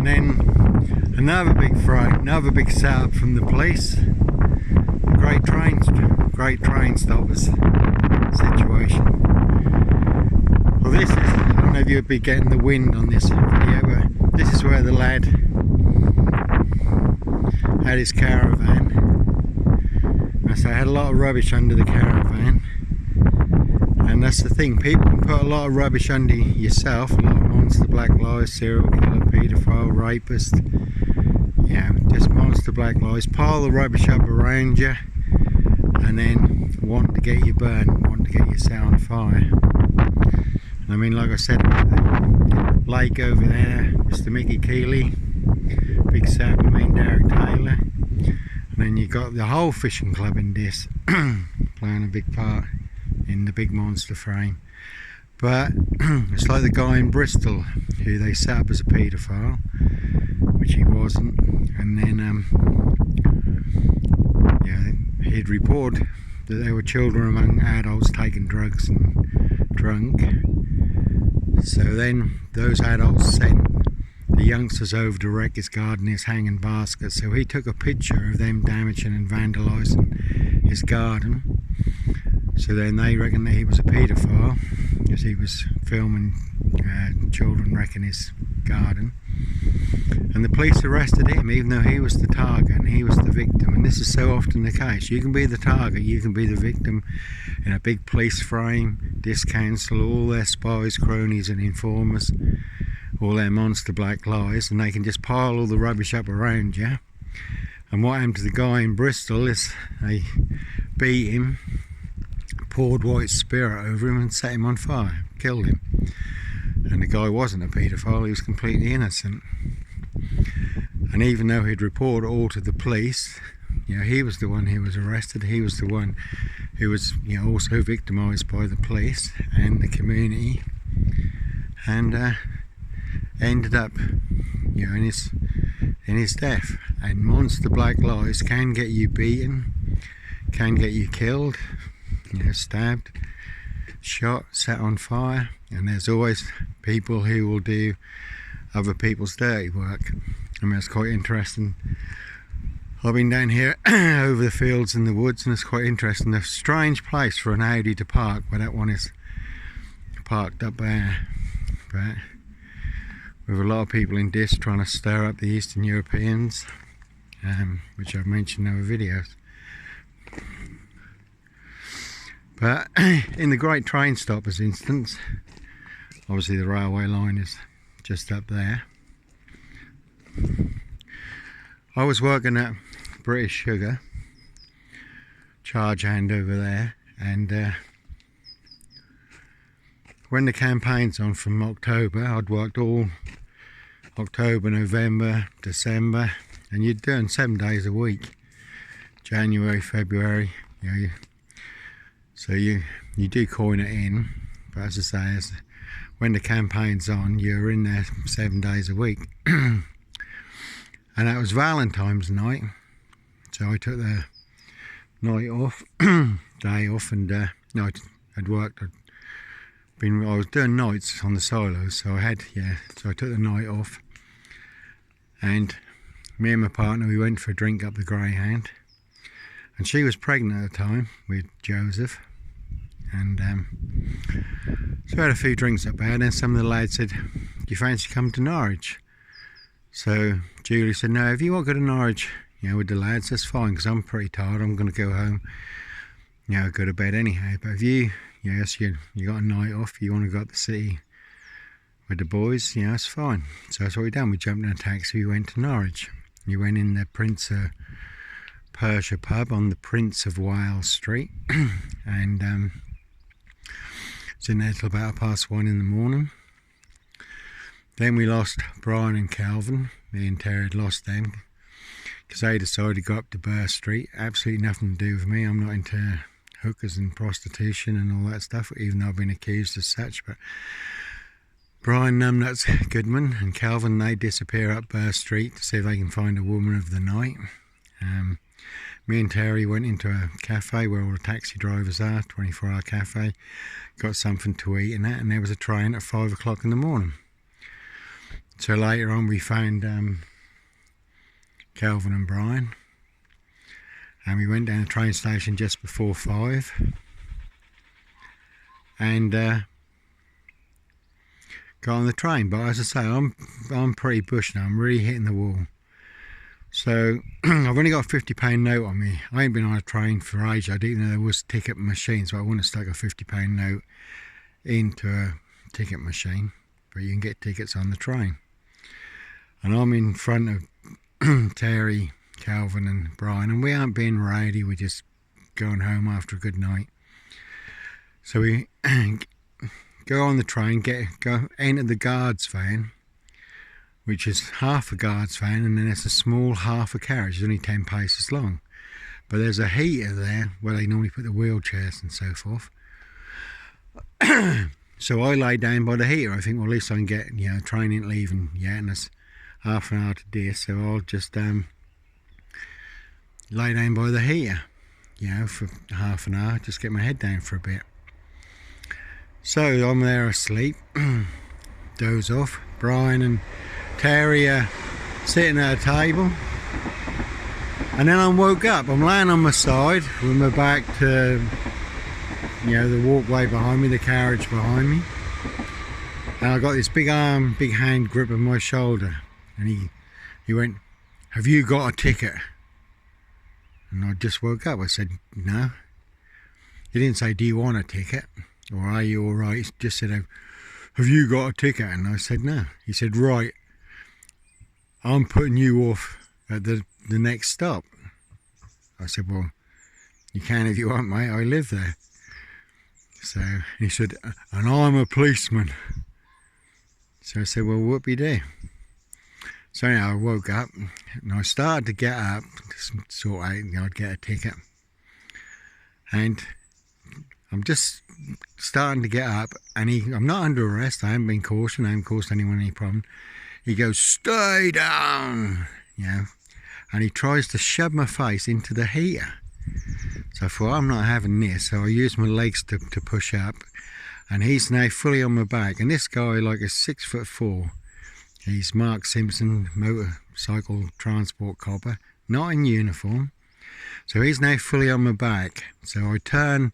And then another big fright, another big setup from the police. Great train stoppers situation. Well, this is, I don't know if you'd be getting the wind on this video, but this is where the lad had his caravan. And so I had a lot of rubbish under the caravan. And that's the thing, people can put a lot of rubbish under yourself, a lot of monster black lies, serial killer, paedophile, rapist, yeah, just monster black lies, pile the rubbish up around you, and then want to get you burned, want to get you set on fire. And I mean, like I said, the lake over there, Mr. Mickey Keeley, big setup with me and Derek Taylor, and then you got the whole fishing club in this, playing a big part in the big monster frame. But it's like the guy in Bristol who they set up as a paedophile, which he wasn't, and then yeah, he'd report that there were children among adults taking drugs and drunk. So then those adults sent the youngsters over to wreck his garden, his hanging basket. So he took a picture of them damaging and vandalising his garden. So then they reckoned that he was a paedophile because he was filming children wrecking his garden. And the police arrested him even though he was the target and he was the victim. And this is so often the case. You can be the target, you can be the victim in a big police frame, discounsel all their spies, cronies and informers, all their monster black lies, and they can just pile all the rubbish up around you. And what happened to the guy in Bristol is they beat him, poured white spirit over him and set him on fire, killed him. And the guy wasn't a paedophile, he was completely innocent. And even though he'd reported all to the police, you know, he was the one who was arrested, he was the one who was, you know, also victimised by the police and the community, and ended up, you know, in his death. And monster black lies can get you beaten, can get you killed, you know, stabbed, shot, set on fire, and there's always people who will do other people's dirty work. I mean, it's quite interesting. I've been down here over the fields and the woods, and it's quite interesting. A strange place for an Audi to park, where that one is parked up there, but with a lot of people in this trying to stir up the Eastern Europeans, which I've mentioned in other videos. But in the Great Train Stoppers instance, obviously the railway line is just up there. I was working at British Sugar, charge hand over there, and when the campaign's on from October, I'd worked all October, November, December, and you're doing 7 days a week, January, February, you know, so you do coin it in, but as I say, when the campaign's on, you're in there 7 days a week. And that was Valentine's night, so I took the night off, day off, and no, I'd worked. I was doing nights on the silos, so I took the night off, and me and my partner, we went for a drink up the Greyhound, and she was pregnant at the time with Joseph, and so we had a few drinks up there, and then some of the lads said, "Do you fancy coming to Norwich?" So Julie said, "No, if you want to go to Norwich, you know, with the lads, that's fine, because I'm pretty tired, I'm going to go home, you know, go to bed anyhow. But if you got a night off, you want to go up the city with the boys, you know, that's fine." So that's what we done. We jumped in a taxi, we went to Norwich. We went in the Prince of Persia pub on the Prince of Wales Street, and was in there till about 1:30 in the morning. Then we lost Brian and Calvin. Me and Terry had lost them because they decided to go up to Burr Street. Absolutely nothing to do with me. I'm not into hookers and prostitution and all that stuff, even though I've been accused as such. But Brian Numbnuts Goodman and Calvin, they disappear up Burr Street to see if they can find a woman of the night. Me and Terry went into a cafe where all the taxi drivers are, 24-hour cafe, got something to eat and that, and there was a train at 5 o'clock in the morning. So later on we found Calvin and Brian, and we went down the train station just before 5, and got on the train. But as I say, I'm pretty bush now. I'm really hitting the wall. So I've only got a £50 note on me. I ain't been on a train for ages. I didn't know there was ticket machines, so I wouldn't have stuck a £50 note into a ticket machine. But you can get tickets on the train. And I'm in front of Terry, Calvin and Brian, and we aren't being rowdy. We're just going home after a good night. So we go on the train, go enter the guard's van, which is half a guard's van, and then it's a small half a carriage. It's only 10 paces long. But there's a heater there where they normally put the wheelchairs and so forth. So I lay down by the heater. I think, well, at least I can get, train ain't leaving yet, and it's half an hour to this, so I'll just lay down by the heater, for half an hour, just get my head down for a bit. So I'm there asleep, doze off. Brian and Terry are sitting at a table, and then I woke up. I'm laying on my side with my back to the walkway behind me, the carriage behind me, and I got this big hand grip of my shoulder, and he went, "Have you got a ticket?" And I just woke up. I said, "No." He didn't say, "Do you want a ticket?" or "Are you all right?" He just said, "Have you got a ticket?" And I said, "No." He said, "Right, I'm putting you off at the next stop." I said, "Well, you can if you want, mate. I live there." So he said, "And I'm a policeman." So I said, "Well, whoop-de-doo." So anyhow, I woke up and I started to get up to sort out, I'd get a ticket. And I'm just starting to get up, and I'm not under arrest. I haven't been cautioned. I haven't caused anyone any problem. He goes, "Stay down," and he tries to shove my face into the heater. So I thought, I'm not having this. So I used my legs to push up, and he's now fully on my back. And this guy, like, is 6'4". He's Mark Simpson, motorcycle transport copper, not in uniform. So he's now fully on my back. So I turn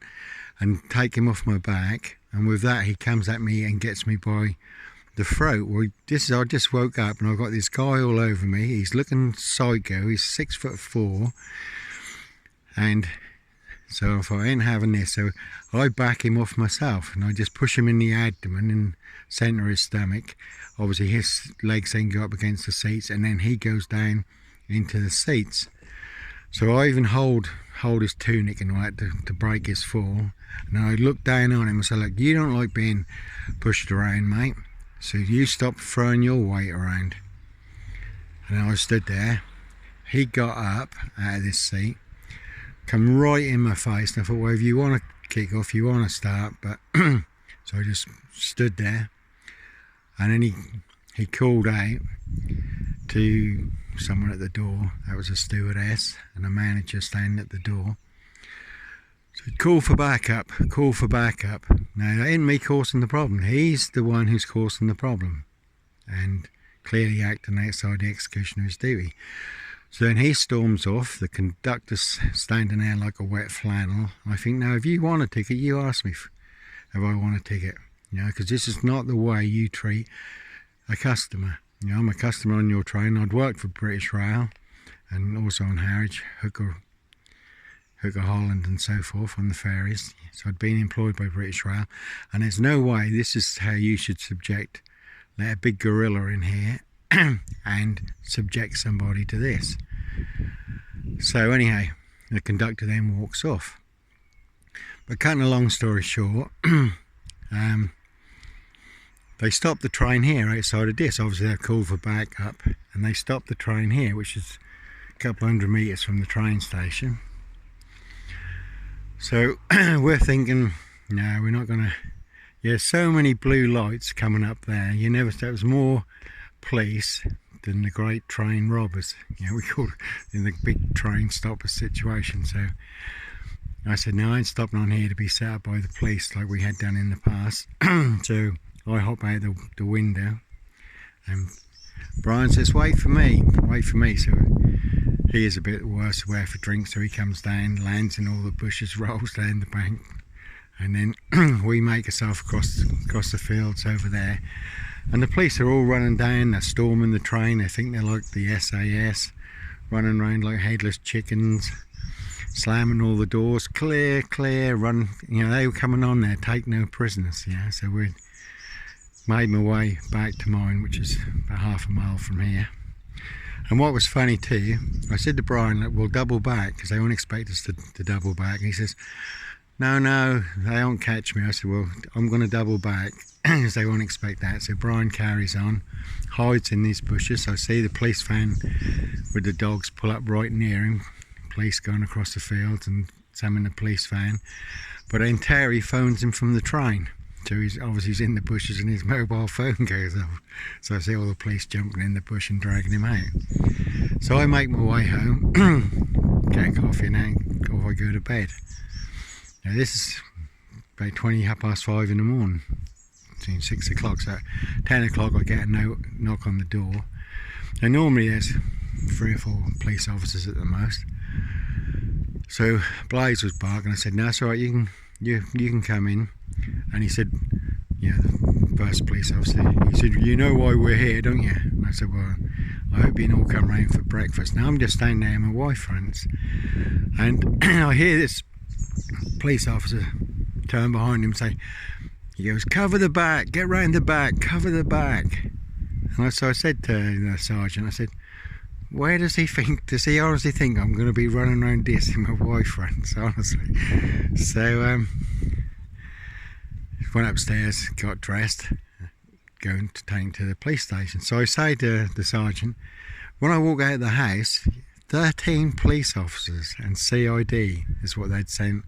and take him off my back, and with that he comes at me and gets me by the throat. Well, I just woke up and I've got this guy all over me. He's looking psycho. He's 6'4", and so I thought, I ain't having this. So I back him off myself, and I just push him in the abdomen and centre his stomach. Obviously his legs then go up against the seats, and then he goes down into the seats. So I even hold his tunic and all that to break his fall. And I look down on him and say, "Look, you don't like being pushed around, mate, so you stop throwing your weight around." And I stood there. He got up out of this seat, come right in my face, and I thought, well, if you want to kick off, you want to start. But so I just stood there, and then he called out to someone at the door. That was a stewardess and a manager standing at the door. So he'd call for backup, call for backup. Now, that ain't me causing the problem. He's the one who's causing the problem, and clearly acting outside the execution of his duty. So then he storms off. The conductor's standing there like a wet flannel. I think, now, if you want a ticket, you ask me if I want a ticket. Because this is not the way you treat a customer. I'm a customer on your train. I'd worked for British Rail and also on Harwich, Hooker Holland and so forth on the ferries. So I'd been employed by British Rail, and there's no way this is how you should let a big gorilla in here and subject somebody to this. So anyhow, the conductor then walks off. But cutting a long story short, they stopped the train here outside of this. Obviously they're called for backup, and they stopped the train here, which is a couple hundred metres from the train station. So we're thinking, no, we're not going to. There's so many blue lights coming up there. There was more police than the great train robbers. We called it in the big train stopper situation. So I said, no, I ain't stopping on here to be set up by the police like we had done in the past. So I hop out the window and Brian says, wait for me. So he is a bit worse aware for drink, so he comes down, lands in all the bushes, rolls down the bank, and then we make ourselves across the fields over there. And the police are all running down, they're storming the train, they think they're like the SAS, running around like headless chickens, slamming all the doors, clear, run. You know, they were coming on there, take no prisoners, yeah. So we made my way back to mine, which is about half a mile from here. And what was funny too, I said to Brian that we'll double back, because they won't expect us to double back. And he says, no, they won't catch me. I said, well, I'm going to double back, because they won't expect that. So Brian carries on, hides in these bushes. I see the police van with the dogs pull up right near him. Police going across the fields and some in the police van. But then Terry phones him from the train. So he's obviously in the bushes and his mobile phone goes off. So I see all the police jumping in the bush and dragging him out. So I make my way home, get a coffee and then off I go to bed. Now this is about 5:20 in the morning, between 6 o'clock. So at 10 o'clock I get a knock on the door. And normally there's 3 or 4 police officers at the most. So Blaze was barking. I said, no, it's all right, you can come in. And he said, yeah, the first police officer, he said, you know why we're here, don't you? And I said, well, I hope you all come round for breakfast. Now I'm just standing there in my wife fronts, and I hear this police officer turn behind him and say, he goes, cover the back, get round the back, cover the back. And so I said to the sergeant, I said, where does he honestly think I'm going to be running around this in my wife fronts, honestly? So went upstairs, got dressed, going to take him to the police station. So I say to the sergeant, when I walk out of the house, 13 police officers and CID is what they'd sent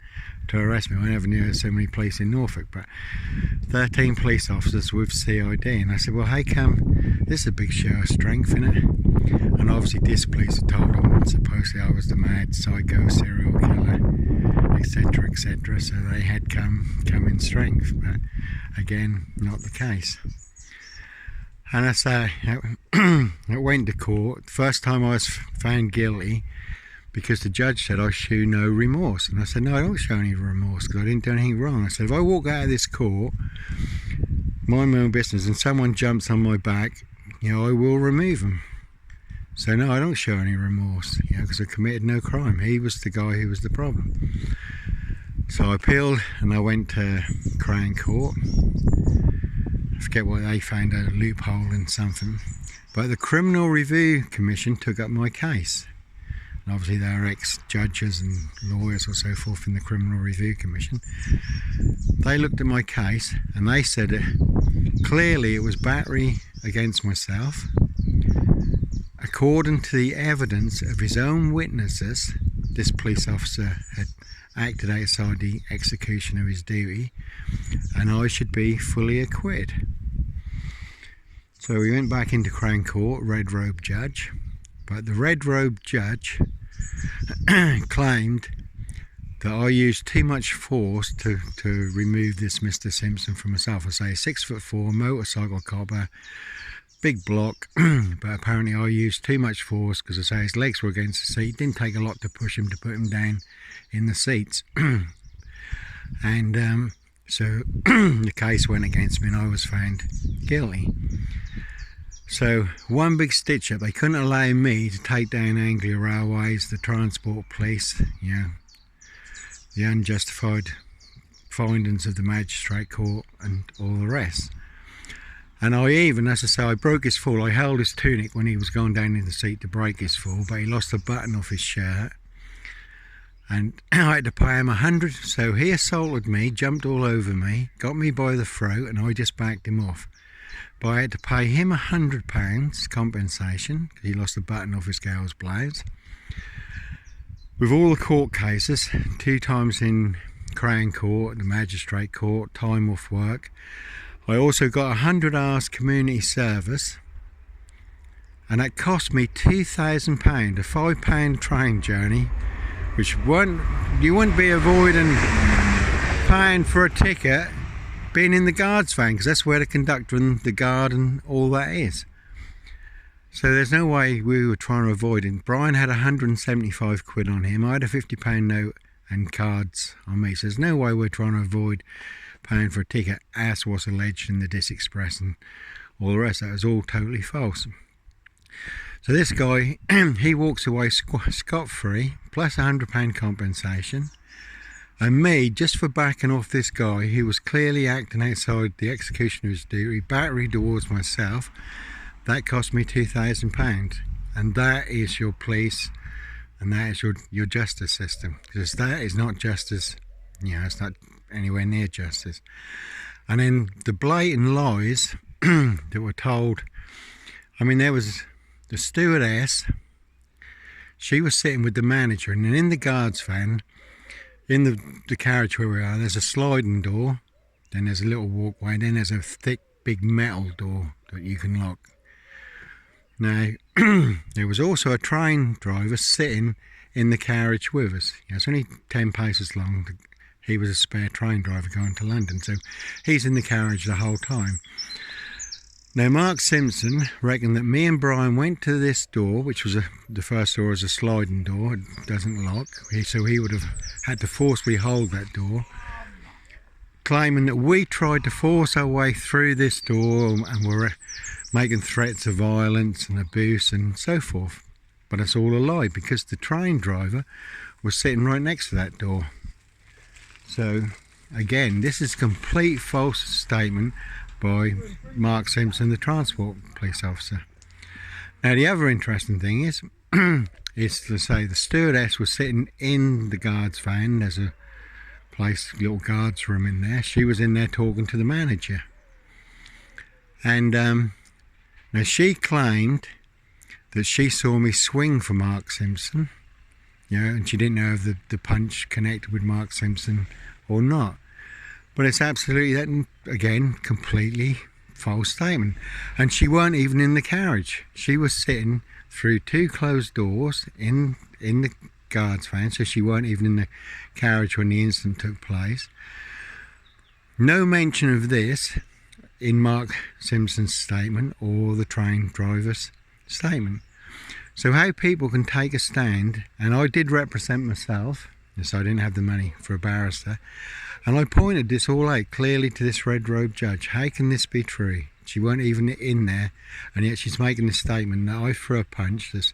to arrest me. I never knew there were so many police in Norfolk, but 13 police officers with CID. And I said, well, hey, this is a big show of strength, innit? And obviously this police had told them supposedly I was the mad psycho serial killer, etc. So they had come in strength, but again, not the case. And I say, I went to court. First time I was found guilty because the judge said I show no remorse. And I said, no, I don't show any remorse because I didn't do anything wrong. I said, if I walk out of this court, mind my own business, and someone jumps on my back, I will remove them. So no, I don't show any remorse, because I committed no crime. He was the guy who was the problem. So I appealed and I went to Crown Court. I forget what they found, a loophole in something. But the Criminal Review Commission took up my case. And obviously they are ex-judges and lawyers or so forth in the Criminal Review Commission. They looked at my case and they said clearly it was battery against myself. According to the evidence of his own witnesses, this police officer had acted outside the execution of his duty, and I should be fully acquitted. So we went back into Crown Court, red robe judge, but the red robe judge claimed that I used too much force to remove this Mr. Simpson from myself. I say 6'4", motorcycle copper, big block, but apparently I used too much force because I say his legs were against the seat. It didn't take a lot to push him to put him down in the seats. And so the case went against me and I was found guilty. So one big stitch up, they couldn't allow me to take down Anglia Railways, the transport police, the unjustified findings of the magistrate court and all the rest. And I even, as I say, I broke his fall. I held his tunic when he was going down in the seat to break his fall, but he lost a button off his shirt. And I had to pay him 100. So he assaulted me, jumped all over me, got me by the throat, and I just backed him off. But I had to pay him £100 compensation because he lost a button off his girl's blouse. With all the court cases, 2 times in Crown Court, the magistrate court, time off work. I also got 100 hours community service, and that cost me £2,000, a £5 train journey, which you wouldn't be avoiding paying for a ticket being in the guard's van, because that's where the conductor and the guard and all that is. So there's no way we were trying to avoid it. Brian had 175 quid on him. I had a £50 note and cards on me. So there's no way we're trying to avoid paying for a ticket, as was alleged in the Dis Express and all the rest. That was all totally false. So this guy, he walks away scot-free, plus £100 compensation. And me, just for backing off this guy who was clearly acting outside the executioner's duty, battery towards myself, that cost me £2,000. And that is your police, and that is your justice system. Because that is not justice, it's not anywhere near justice. And then the blatant lies that were told, there was the stewardess, she was sitting with the manager, and then in the guard's van, in the carriage where we are, there's a sliding door, then there's a little walkway, then there's a thick, big metal door that you can lock. Now, there was also a train driver sitting in the carriage with us. It's only 10 paces long. He was a spare train driver going to London, so he's in the carriage the whole time. Now, Mark Simpson reckoned that me and Brian went to this door, which was the first door is a sliding door, it doesn't lock, so he would have had to forcibly hold that door, claiming that we tried to force our way through this door and were making threats of violence and abuse and so forth. But it's all a lie, because the train driver was sitting right next to that door. So, again, this is a complete false statement by Mark Simpson, the transport police officer. Now, the other interesting thing is to say the stewardess was sitting in the guard's van. There's a little guard's room in there. She was in there talking to the manager. And now she claimed that she saw me swing for Mark Simpson, and she didn't know if the punch connected with Mark Simpson or not. But it's absolutely, that again, completely false statement. And she weren't even in the carriage. She was sitting through two closed doors in the guard's van, so she weren't even in the carriage when the incident took place. No mention of this in Mark Simpson's statement or the train driver's statement. So how people can take a stand, and I did represent myself, so I didn't have the money for a barrister, and I pointed this all out clearly to this red robe judge. How can this be true? She weren't even in there, and yet she's making this statement that I threw a punch that's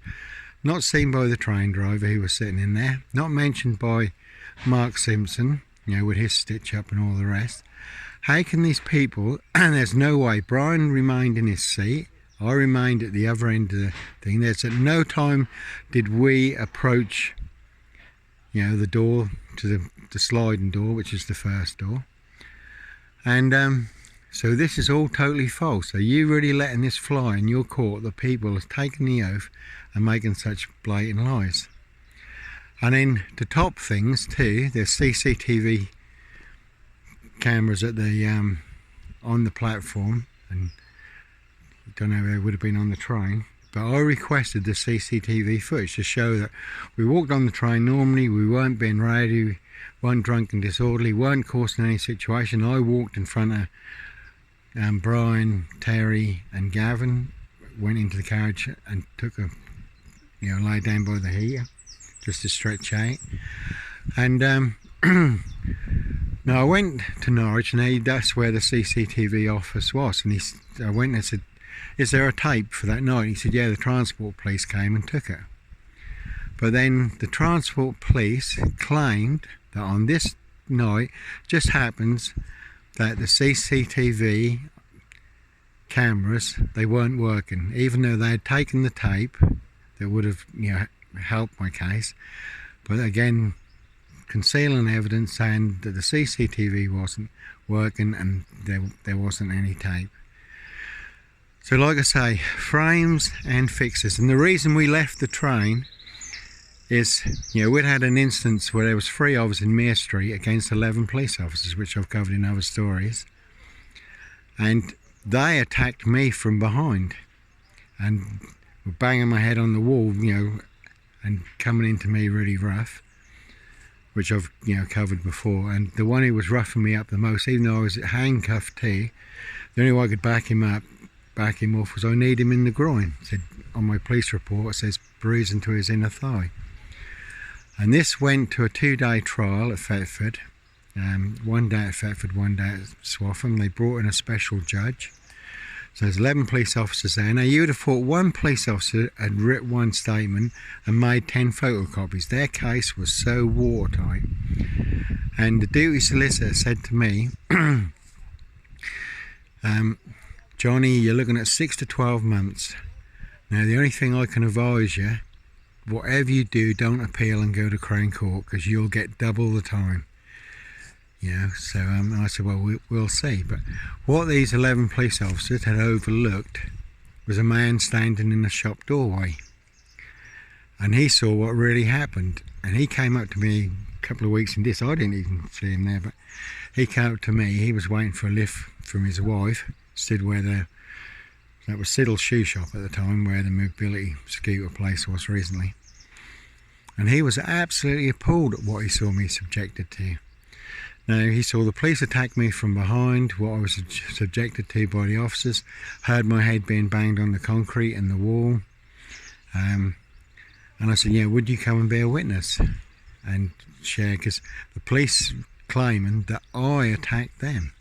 not seen by the train driver who was sitting in there, not mentioned by Mark Simpson, with his stitch up and all the rest. How can these people, and there's no way, Brian remained in his seat, I remained at the other end of the thing. There's at no time did we approach, the door to the sliding door, which is the first door. And so this is all totally false. Are you really letting this fly in your court that people have taken the oath and making such blatant lies? And then to top things too, there's CCTV cameras at the on the platform, and I don't know if it would have been on the train, but I requested the CCTV footage to show that we walked on the train normally, we weren't being rowdy, weren't drunk and disorderly, weren't causing any situation. I walked in front of Brian, Terry and Gavin, went into the carriage and took a lay down by the heater just to stretch out. And now I went to Norwich, and that's where the CCTV office was, and I went and said, is there a tape for that night? He said, yeah, the transport police came and took it. But then the transport police claimed that on this night just happens that the CCTV cameras, they weren't working, even though they had taken the tape that would have helped my case. But again, concealing evidence saying that the CCTV wasn't working and there wasn't any tape. So like I say, frames and fixes. And the reason we left the train is, we'd had an instance where there was 3 of us in Mere Street against 11 police officers, which I've covered in other stories. And they attacked me from behind and were banging my head on the wall, and coming into me really rough, which I've covered before. And the one who was roughing me up the most, even though I was handcuffed too, the only way I could back him up back him off was I need him in the groin. Said on my police report it says bruising to his inner thigh. And this went to a 2-day trial at Thetford. 1 day at Thetford, 1 day at Swaffham. They brought in a special judge. So there's 11 police officers there. Now you would have thought one police officer had written one statement and made 10 photocopies. Their case was so watertight. And the duty solicitor said to me, Johnny, you're looking at 6 to 12 months. Now the only thing I can advise you, whatever you do, don't appeal and go to Crown Court, because you'll get double the time. You know, so I said, well, we'll see. But what these 11 police officers had overlooked was a man standing in the shop doorway. And he saw what really happened. And he came up to me a couple of weeks in this. I didn't even see him there, but he came up to me. He was waiting for a lift from his wife. Stood where that was Siddle's shoe shop at the time, where the mobility scooter place was recently. And he was absolutely appalled at what he saw me subjected to. Now, he saw the police attack me from behind, what I was subjected to by the officers, heard my head being banged on the concrete and the wall. And I said, yeah, would you come and be a witness and share? Because the police claiming that I attacked them.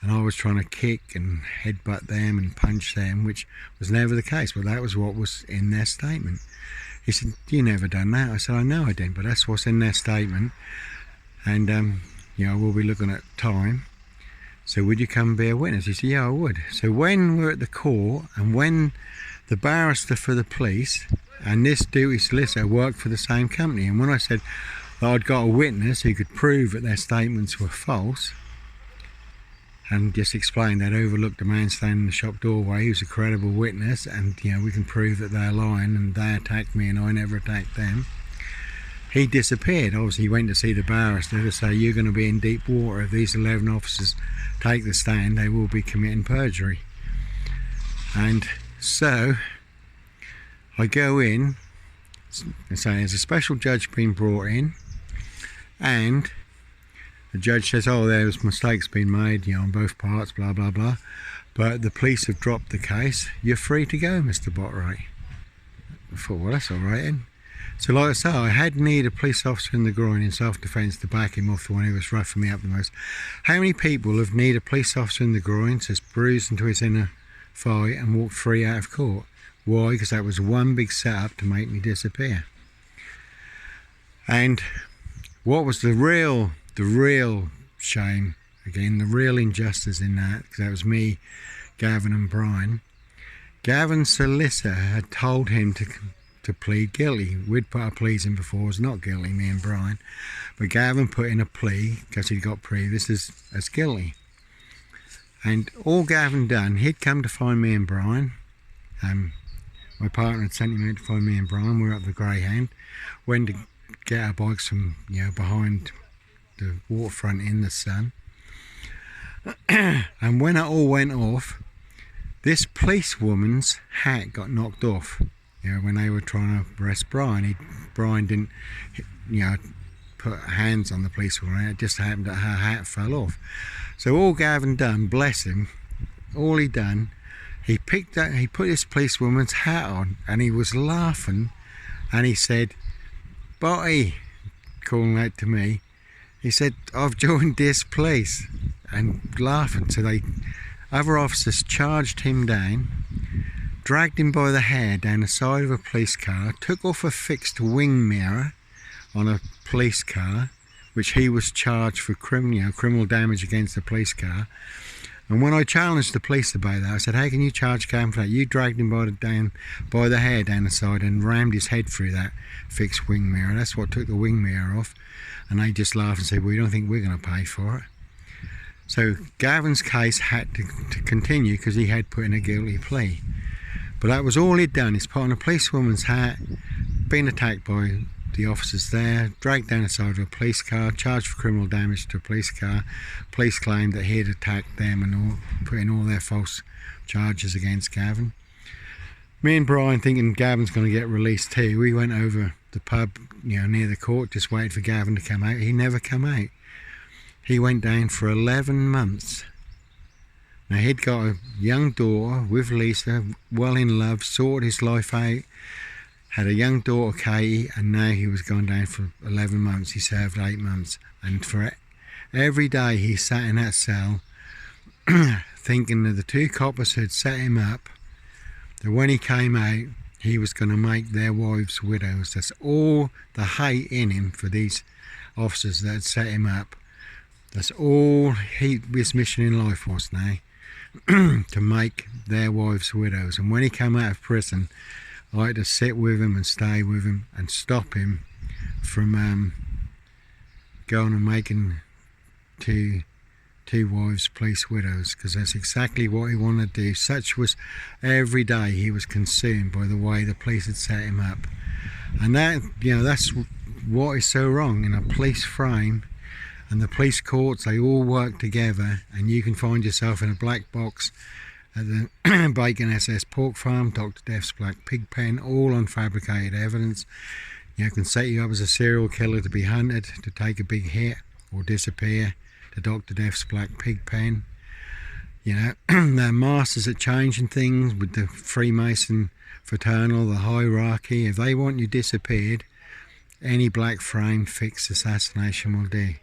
And I was trying to kick and headbutt them and punch them, which was never the case. But that was what was in their statement. He said, you never done that. I said, I know I didn't, but that's what's in their statement. And, you know, we'll be looking at time. So would you come and be a witness? He said, yeah, I would. So when we're at the court, and when the barrister for the police and this duty solicitor worked for the same company, and when I said that I'd got a witness who could prove that their statements were false, and just explained they'd overlooked a man standing in the shop doorway who's a credible witness, and you know, we can prove that they're lying and they attacked me and I never attacked them. He disappeared. Obviously he went to see the barrister to say, you're going to be in deep water. If these 11 officers take the stand, they will be committing perjury. And so I go in and say there's a special judge being brought in, and the judge says, oh, there's mistakes been made, you know, on both parts, blah, blah, blah. But the police have dropped the case. You're free to go, Mr. Botwright. I thought, well, that's all right then. So like I say, I had need a police officer in the groin in self-defence to back him off, the one who was roughing me up the most. How many people have need a police officer in the groin, says bruised into his inner thigh, and walked free out of court? Why? Because that was one big setup to make me disappear. And what was the real shame, again, the real injustice in that, because that was me, Gavin and Brian. Gavin's solicitor had told him to plead guilty. We'd put our pleas in before, was not guilty, me and Brian, but Gavin put in a plea because he'd got previous as guilty. And all Gavin done, he'd come to find me and Brian. My partner had sent him out to find me and Brian. We were up the Greyhound, went to get our bikes from, you know, behind the waterfront in the sun. And when it all went off, this policewoman's hat got knocked off. You know, when they were trying to arrest Brian, Brian didn't, you know, put hands on the policewoman. It just happened that her hat fell off. So all Gavin done, bless him, all he done, he put this policewoman's hat on, and he was laughing, and he said, "Botty," calling out to me. He said, "I've joined this police," and laughing. So other officers charged him down, dragged him by the hair down the side of a police car, took off a fixed wing mirror on a police car, which he was charged for criminal damage against the police car. And when I challenged the police about that, I said, "How can you charge Gavin for that? You dragged him by the hair down the side and rammed his head through that fixed wing mirror. That's what took the wing mirror off." And they just laughed and said, "We don't think we're going to pay for it." So Gavin's case had to continue because he had put in a guilty plea. But that was all he'd done, is put on a policewoman's hat, been attacked by the officers there, dragged down the side of a police car, charged for criminal damage to a police car. Police claimed that he'd attacked them and all, put in all their false charges against Gavin. Me and Brian, thinking Gavin's going to get released too, we went over the pub, near the court, just waited for Gavin to come out. He never come out. He went down for 11 months. Now he'd got a young daughter with Lisa, well in love, sorted his life out, had a young daughter Katie, and now he was gone down for 11 months. He served 8 months, and for every day he sat in that cell thinking of the 2 coppers who had set him up, that when he came out he was going to make their wives widows. That's all the hate in him for these officers that had set him up. That's all his mission in life was now, to make their wives widows. And when he came out of prison, I had to sit with him and stay with him and stop him from going and making two wives police widows, because that's exactly what he wanted to do. Such was every day he was consumed by the way the police had set him up. And that, that's what is so wrong in a police frame. And the police courts, they all work together, and you can find yourself in a black box at the Bacon SS Pork Farm, Dr. Death's Black Pig Pen, all on fabricated evidence. Can set you up as a serial killer to be hunted, to take a big hit or disappear, to Dr. Death's Black Pig Pen. Their masters are changing things with the Freemason fraternal, the hierarchy. If they want you disappeared, any black frame fixed assassination will do.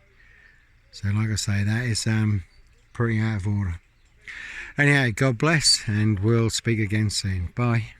So like I say, that is pretty out of order. Anyhow, God bless, and we'll speak again soon. Bye.